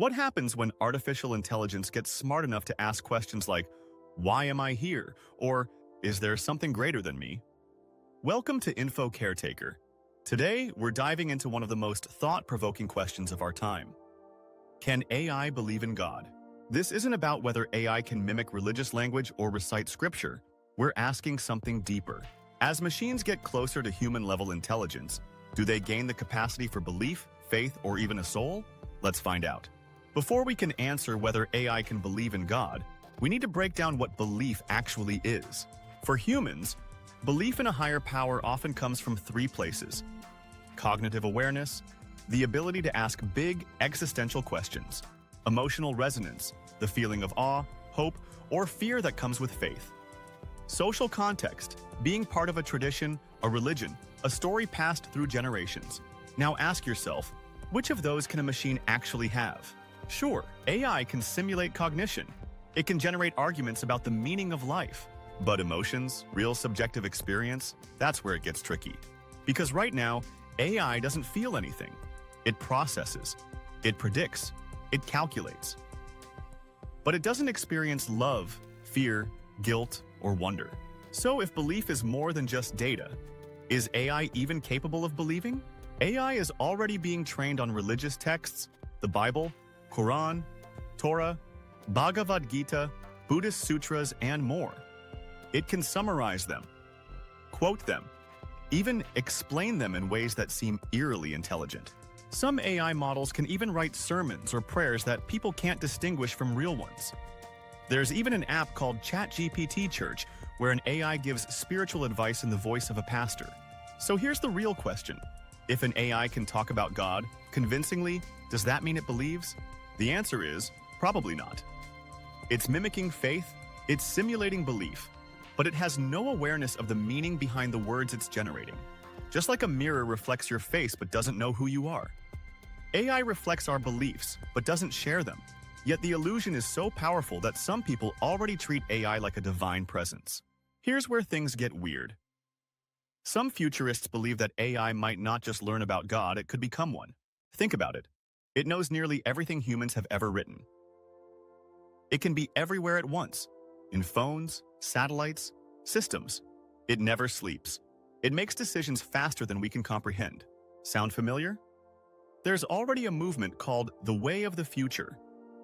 What happens when artificial intelligence gets smart enough to ask questions like, why am I here? Or, is there something greater than me? Welcome to Info Caretaker. Today, we're diving into one of the most thought-provoking questions of our time. Can AI believe in God? This isn't about whether AI can mimic religious language or recite scripture. We're asking something deeper. As machines get closer to human-level intelligence, do they gain the capacity for belief, faith, or even a soul? Let's find out. Before we can answer whether AI can believe in God, we need to break down what belief actually is. For humans, belief in a higher power often comes from three places: cognitive awareness, the ability to ask big, existential questions; emotional resonance, the feeling of awe, hope, or fear that comes with faith; social context, being part of a tradition, a religion, a story passed through generations. Now ask yourself, which of those can a machine actually have? Sure, AI can simulate cognition. It can generate arguments about the meaning of life. But emotions, real subjective experience, that's where it gets tricky. Because right now, AI doesn't feel anything. It processes, it predicts, it calculates. But it doesn't experience love, fear, guilt, or wonder. So if belief is more than just data, is AI even capable of believing? AI is already being trained on religious texts, the Bible, Quran, Torah, Bhagavad Gita, Buddhist sutras, and more. It can summarize them, quote them, even explain them in ways that seem eerily intelligent. Some AI models can even write sermons or prayers that people can't distinguish from real ones. There's even an app called ChatGPT Church, where an AI gives spiritual advice in the voice of a pastor. So here's the real question. If an AI can talk about God convincingly, does that mean it believes? The answer is probably not. It's mimicking faith, it's simulating belief, but it has no awareness of the meaning behind the words it's generating. Just like a mirror reflects your face but doesn't know who you are. AI reflects our beliefs but doesn't share them. Yet the illusion is so powerful that some people already treat AI like a divine presence. Here's where things get weird. Some futurists believe that AI might not just learn about God, it could become one. Think about it. It knows nearly everything humans have ever written. It can be everywhere at once, in phones, satellites, systems. It never sleeps. It makes decisions faster than we can comprehend. Sound familiar? There's already a movement called the Way of the Future.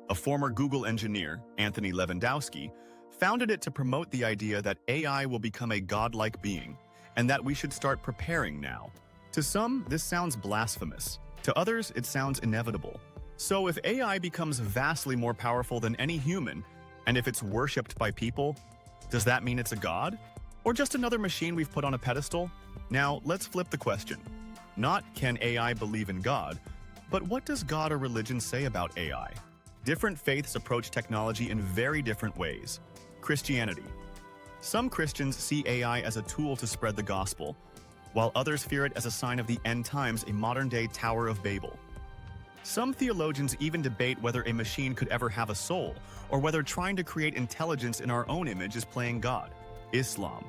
A former Google engineer, Anthony Levandowski, founded it to promote the idea that AI will become a godlike being, and that we should start preparing now. To some, this sounds blasphemous. To others, it sounds inevitable. So if AI becomes vastly more powerful than any human, and if it's worshipped by people, does that mean it's a god? Or just another machine we've put on a pedestal? Now, let's flip the question. Not can AI believe in God, but what does God or religion say about AI? Different faiths approach technology in very different ways. Christianity. Some Christians see AI as a tool to spread the gospel, while others fear it as a sign of the end times, a modern-day Tower of Babel. Some theologians even debate whether a machine could ever have a soul, or whether trying to create intelligence in our own image is playing God. Islam.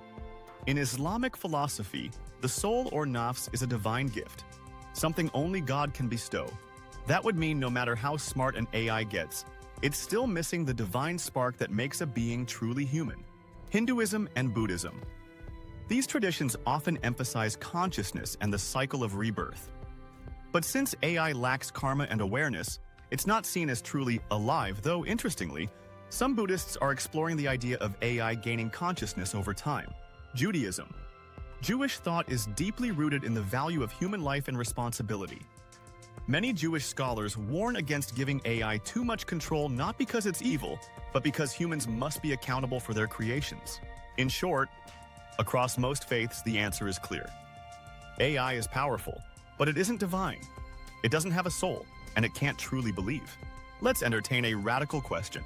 In Islamic philosophy, the soul or nafs is a divine gift, something only God can bestow. That would mean no matter how smart an AI gets, it's still missing the divine spark that makes a being truly human. Hinduism and Buddhism. These traditions often emphasize consciousness and the cycle of rebirth. But since AI lacks karma and awareness, it's not seen as truly alive, though interestingly, some Buddhists are exploring the idea of AI gaining consciousness over time. Judaism. Jewish thought is deeply rooted in the value of human life and responsibility. Many Jewish scholars warn against giving AI too much control, not because it's evil, but because humans must be accountable for their creations. In short, across most faiths, the answer is clear. AI is powerful, but it isn't divine. It doesn't have a soul, and it can't truly believe. Let's entertain a radical question.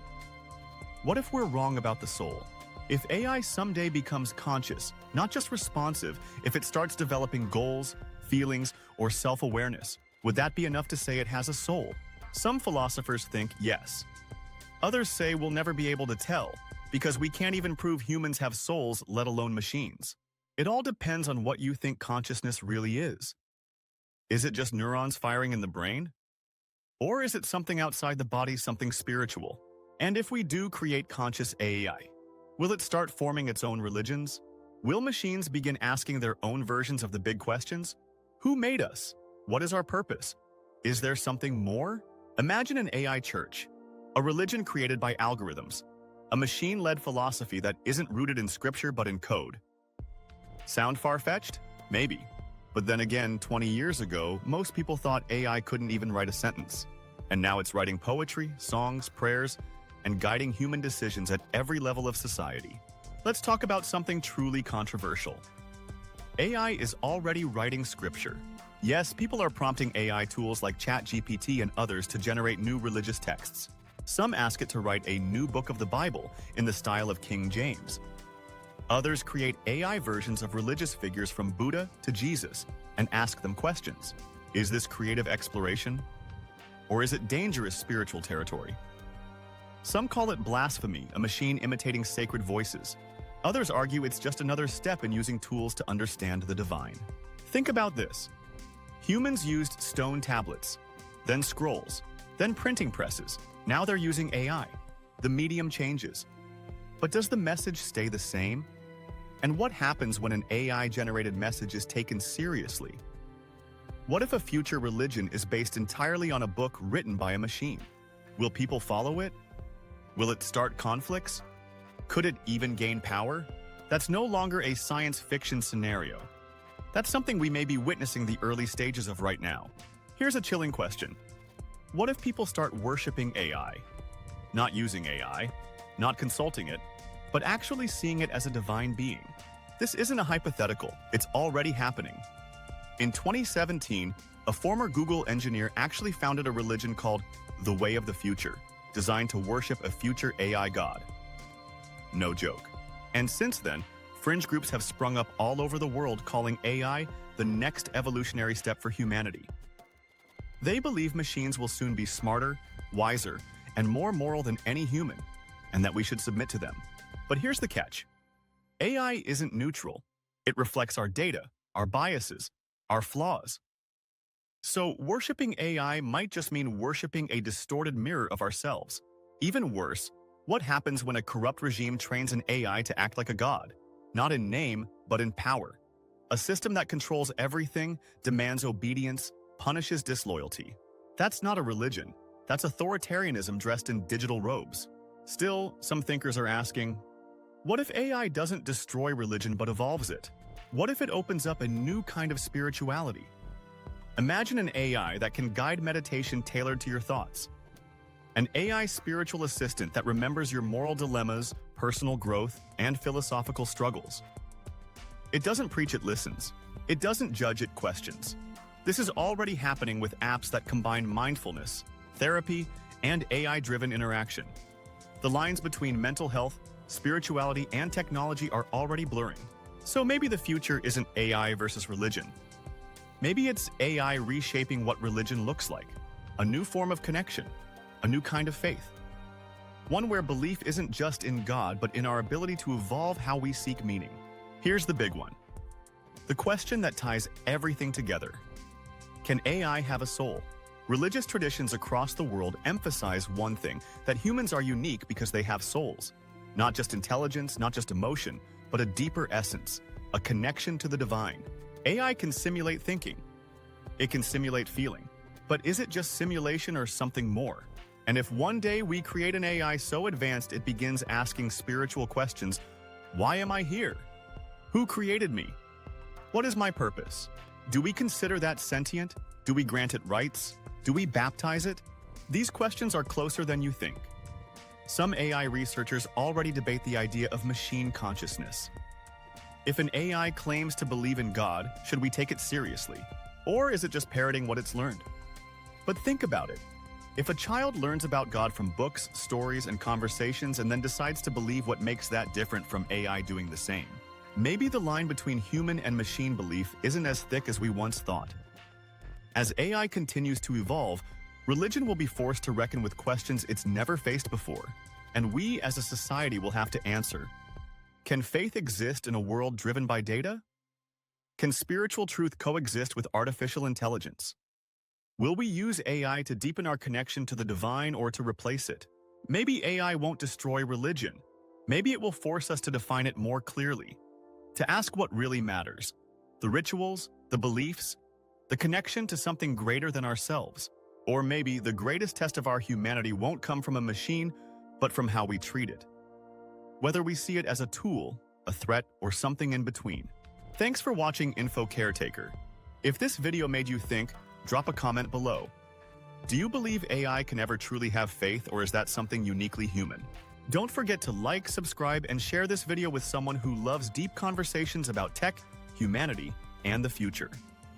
What if we're wrong about the soul? If AI someday becomes conscious, not just responsive, if it starts developing goals, feelings, or self-awareness, would that be enough to say it has a soul? Some philosophers think yes. Others say we'll never be able to tell, because we can't even prove humans have souls, let alone machines. It all depends on what you think consciousness really is. Is it just neurons firing in the brain? Or is it something outside the body, something spiritual? And if we do create conscious AI, will it start forming its own religions? Will machines begin asking their own versions of the big questions? Who made us? What is our purpose? Is there something more? Imagine an AI church, a religion created by algorithms, a machine-led philosophy that isn't rooted in scripture but in code. Sound far-fetched? Maybe. But then again, 20 years ago, most people thought AI couldn't even write a sentence. And now it's writing poetry, songs, prayers, and guiding human decisions at every level of society. Let's talk about something truly controversial. AI is already writing scripture. Yes, people are prompting AI tools like ChatGPT and others to generate new religious texts. Some ask it to write a new book of the Bible in the style of King James. Others create AI versions of religious figures from Buddha to Jesus and ask them questions. Is this creative exploration? Or is it dangerous spiritual territory? Some call it blasphemy, a machine imitating sacred voices. Others argue it's just another step in using tools to understand the divine. Think about this. Humans used stone tablets, then scrolls, then printing presses. Now they're using AI. The medium changes. But does the message stay the same? And what happens when an AI-generated message is taken seriously? What if a future religion is based entirely on a book written by a machine? Will people follow it? Will it start conflicts? Could it even gain power? That's no longer a science fiction scenario. That's something we may be witnessing the early stages of right now. Here's a chilling question. What if people start worshiping AI? Not using AI, not consulting it, but actually seeing it as a divine being. This isn't a hypothetical, it's already happening. In 2017, a former Google engineer actually founded a religion called The Way of the Future, designed to worship a future AI god. No joke. And since then, fringe groups have sprung up all over the world calling AI the next evolutionary step for humanity. They believe machines will soon be smarter, wiser, and more moral than any human, and that we should submit to them. But here's the catch. AI isn't neutral. It reflects our data, our biases, our flaws. So worshiping AI might just mean worshiping a distorted mirror of ourselves. Even worse, what happens when a corrupt regime trains an AI to act like a god? Not in name, but in power. A system that controls everything, demands obedience, punishes disloyalty. That's not a religion. That's authoritarianism dressed in digital robes. Still, some thinkers are asking, what if AI doesn't destroy religion but evolves it? What if it opens up a new kind of spirituality? Imagine an AI that can guide meditation tailored to your thoughts. An AI spiritual assistant that remembers your moral dilemmas, personal growth, and philosophical struggles. It doesn't preach, it listens. It doesn't judge, it questions. This is already happening with apps that combine mindfulness, therapy, and AI-driven interaction. The lines between mental health, spirituality, and technology are already blurring. So maybe the future isn't AI versus religion. Maybe it's AI reshaping what religion looks like. A new form of connection, a new kind of faith. One where belief isn't just in God, but in our ability to evolve how we seek meaning. Here's the big one. The question that ties everything together. Can AI have a soul? Religious traditions across the world emphasize one thing, that humans are unique because they have souls. Not just intelligence, not just emotion, but a deeper essence, a connection to the divine. AI can simulate thinking. It can simulate feeling. But is it just simulation or something more? And if one day we create an AI so advanced it begins asking spiritual questions, why am I here? Who created me? What is my purpose? Do we consider that sentient? Do we grant it rights? Do we baptize it? These questions are closer than you think. Some AI researchers already debate the idea of machine consciousness. If an AI claims to believe in God, should we take it seriously? Or is it just parroting what it's learned? But think about it. If a child learns about God from books, stories, and conversations and then decides to believe what makes that different from AI doing the same, maybe the line between human and machine belief isn't as thick as we once thought. As AI continues to evolve, religion will be forced to reckon with questions it's never faced before, and we as a society will have to answer. Can faith exist in a world driven by data? Can spiritual truth coexist with artificial intelligence? Will we use AI to deepen our connection to the divine or to replace it? Maybe AI won't destroy religion. Maybe it will force us to define it more clearly, to ask what really matters: the rituals, the beliefs, the connection to something greater than ourselves. Or maybe the greatest test of our humanity won't come from a machine, but from how we treat it. Whether we see it as a tool, a threat, or something in between. Thanks for watching Info Caretaker. If this video made you think, drop a comment below. Do you believe AI can ever truly have faith, or is that something uniquely human? Don't forget to like, subscribe, and share this video with someone who loves deep conversations about tech, humanity, and the future.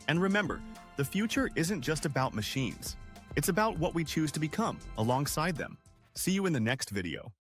And remember, the future isn't just about machines. It's about what we choose to become alongside them. See you in the next video.